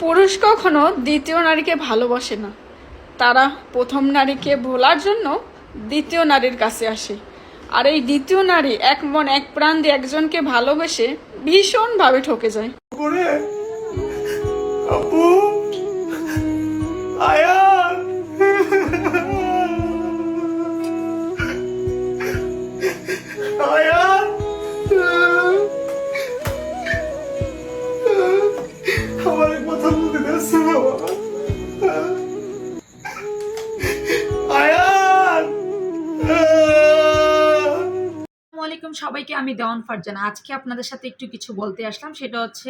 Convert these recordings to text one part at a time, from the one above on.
পুরুষ কখনো দ্বিতীয় নারীকে ভালোবাসে না, তারা প্রথম নারীকে ভোলার জন্য দ্বিতীয় নারীর কাছে আসে। আর এই দ্বিতীয় নারী এক মন এক প্রাণ দিয়ে একজনকে ভালোবেসে ভীষণভাবে ঠকে যায়। করে আপু আয়ান আয়ান আমার কথা বলতে পারছে না বাবা। আয়ান আসসালামাইকুম সবাইকে, আমি দেওয়ান ফারজানা। আজকে আপনাদের সাথে একটু কিছু বলতে আসলাম। সেটা হচ্ছে,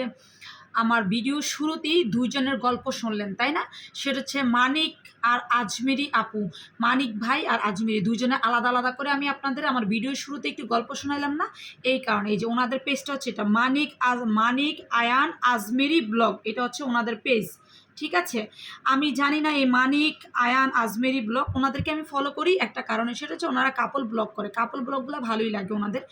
আমার ভিডিও শুরুতেই দুইজনের গল্প শুনলেন, তাই না? সেটা হচ্ছে মানিক আর আজমেরি আপু, মানিক ভাই আর আজমেরি দুইজনে আলাদা আলাদা করে আমি আপনাদের আমার ভিডিও শুরুতে একটু গল্প শোনালাম না? এই কারণে এই যে ওনাদের পেজটা হচ্ছে এটা মানিক আয়ান আজমেরি ব্লগ, এটা হচ্ছে ওনাদের পেজ। ঠিক আছে, আমি জানি না এই মানিক আয়ান আজমেরি ব্লগ, ওনাদেরকে আমি ফলো করি একটা কারণে, সেটা হচ্ছে ওনারা কাপল ব্লগ করে। কাপল ব্লগগুলো ভালোই লাগে ওনাদের।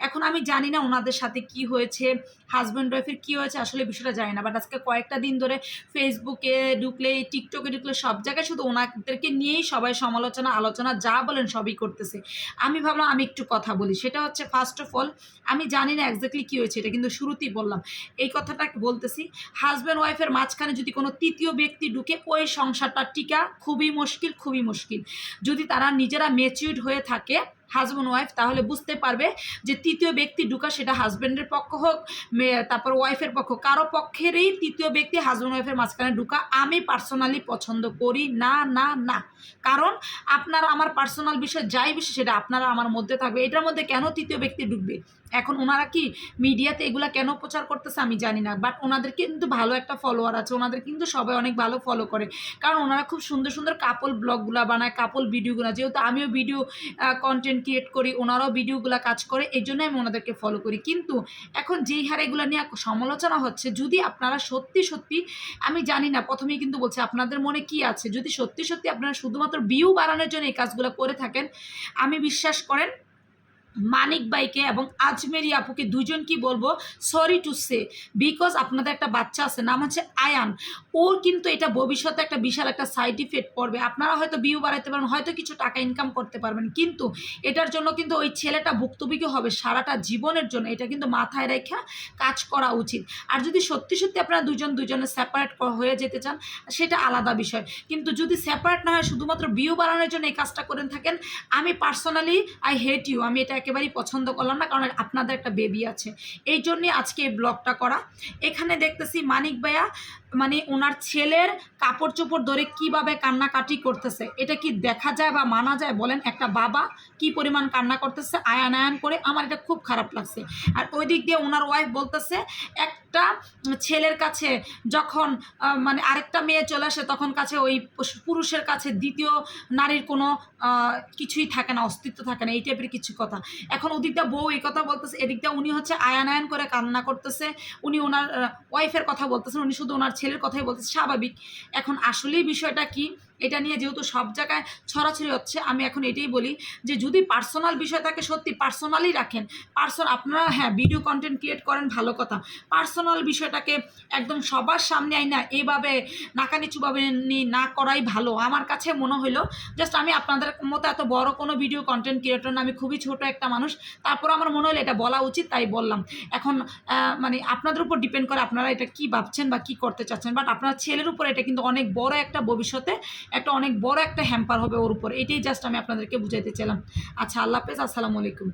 এখন আমি জানি না ওনাদের সাথে কি হয়েছে, হাজব্যান্ড ওয়াইফের কী হয়েছে, আসলে বিষয়টা জানি না। বাট আজকে কয়েকটা দিন ধরে ফেসবুকে ঢুকলে, টিকটকে ঢুকলে সব জায়গায় শুধু ওনাদেরকে নিয়েই সবাই সমালোচনা আলোচনা যা বলেন সবই করতেছে। আমি ভাবলাম আমি একটু কথা বলি। সেটা হচ্ছে, ফার্স্ট অফ অল আমি জানি না এক্স্যাক্টলি কী হয়েছে, এটা কিন্তু শুরুতেই বললাম, এই কথাটা বলতেছি। হাজব্যান্ড ওয়াইফের মাঝখানে যদি কোনো তৃতীয় ব্যক্তি ঢুকে, ওই সংসারটা টিকা খুবই মুশকিল, খুবই মুশকিল। যদি তারা নিজেরা ম্যাচিউরড হয়ে থাকে হাজব্যান্ড ওয়াইফ, তাহলে বুঝতে পারবে যে তৃতীয় ব্যক্তি ঢুকা, সেটা হাজব্যান্ডের পক্ষ হোক, তারপর ওয়াইফের পক্ষ, কারো পক্ষেরই তৃতীয় ব্যক্তি হাজব্যান্ড ওয়াইফের মাঝখানে ঢুকা আমি পার্সোনালি পছন্দ করি না না না। কারণ আপনারা আমার পার্সোনাল বিষয় যাই বিষয় সেটা আপনারা আমার মধ্যে থাকবে, এটার মধ্যে কেন তৃতীয় ব্যক্তি ঢুকবে? এখন ওনারা কি মিডিয়াতে এগুলা কেন প্রচার করতেছে আমি জানি না, বাট ওনাদের কিন্তু ভালো একটা ফলোয়ার আছে, ওনাদের কিন্তু সবাই অনেক ভালো ফলো করে। কারণ ওনারা খুব সুন্দর সুন্দর কাপল ব্লগগুলো বানায়, কাপল ভিডিওগুলো, যেহেতু আমিও ভিডিও কন্টেন্ট ক্রিয়েট করি, ওনারাও ভিডিওগুলো কাজ করে, এই জন্য আমি ওনাদেরকে ফলো করি। কিন্তু এখন যেই হারে এগুলো নিয়ে সমালোচনা হচ্ছে, যদি আপনারা সত্যি সত্যি, আমি জানি না, প্রথমেই কিন্তু বলছি আপনাদের মনে কি আছে, যদি সত্যি সত্যি আপনারা শুধুমাত্র ভিউ বাড়ানোর জন্য এই কাজগুলো করে থাকেন, আমি বিশ্বাস করেন মানিক ভাইকে এবং আজমেরি আপুকে দুজন কি বলবো, সরি টু সে, বিকজ আপনাদের একটা বাচ্চা আছে, নাম হচ্ছে আয়ান। ওর কিন্তু এটা ভবিষ্যতে একটা বিশাল একটা সাইড ইফেক্ট পড়বে। আপনারা হয়তো ভিউ বাড়াইতে পারবেন, হয়তো কিছু টাকা ইনকাম করতে পারবেন, কিন্তু এটার জন্য কিন্তু ওই ছেলেটা ভুক্তভোগী হবে সারাটা জীবনের জন্য। এটা কিন্তু মাথায় রেখে কাজ করা উচিত। আর যদি সত্যি সত্যি আপনারা দুজনে সেপারেট হয়ে যেতে চান, সেটা আলাদা বিষয়। কিন্তু যদি সেপারেট না হয়, শুধুমাত্র ভিউ বাড়ানোর জন্য এই কাজটা করে থাকেন, আমি পার্সোনালি আই হেট ইউ, আমি এটা একেবারেই পছন্দ করলাম না। কারণ আপনাদের একটা বেবি আছে, এই জন্যে আজকে এই ব্লগটা করা। এখানে দেখতেছি মানিক ভাইয়া মানে ওনার ছেলের কাপড় চোপড় ধরে কিভাবে কান্নাকাটি করতেছে, এটা কি দেখা যায় বা মানা যায় বলেন? একটা বাবা কি পরিমাণ কান্না করতেছে আয়ান আয়ান করে, আমার এটা খুব খারাপ লাগছে। আর ওই দিক দিয়ে ওনার ওয়াইফ বলতেছে, একটা ছেলের কাছে যখন মানে আরেকটা মেয়ে চলে আসে, তখন কাছে ওই পুরুষের কাছে দ্বিতীয় নারীর কোনো কিছুই থাকে না, অস্তিত্ব থাকে না, এই টাইপের কিছু কথা। এখন ওদিকটা বউ এই কথা বলতেছে, এদিকটা উনি হচ্ছে আয়ান আয়ান করে কান্না করতেছে, উনি ওনার ওয়াইফের কথা বলতেছেন, উনি শুধু ওনার ছেলের কথাই বলতেছে, স্বাভাবিক। এখন আসলেই বিষয়টা কি, এটা নিয়ে যেহেতু সব জায়গায় ছড়াছড়ি হচ্ছে, আমি এখন এটাই বলি যে যদি পার্সোনাল বিষয় থাকে সত্যি পার্সোনালি রাখেন। আপনারা হ্যাঁ ভিডিও কন্টেন্ট ক্রিয়েট করেন, ভালো কথা, পার্সোনাল বিষয়টাকে একদম সবার সামনে আই না এইভাবে নাকানিচুভাবে না করাই ভালো আমার কাছে মনে হইলো। জাস্ট আমি আপনাদের মতো এত বড় কোনো ভিডিও কন্টেন্ট ক্রিয়েটর না, আমি খুবই ছোট একটা মানুষ, তারপর আমার মনে হলো এটা বলা উচিত, তাই বললাম। এখন মানে আপনাদের উপর ডিপেন্ড করে আপনারা এটা কি ভাবছেন বা কি করতে চাচ্ছেন, বাট আপনার ছেলের উপর এটা কিন্তু অনেক বড় একটা ভবিষ্যতে একটা অনেক বড় একটা হ্যাম্পার হবে ওর উপর, এটাই জাস্ট আমি আপনাদেরকে বুঝাইতে চাইলাম। আচ্ছা, আল্লাহ হাফেজ, আসসালামু আলাইকুম।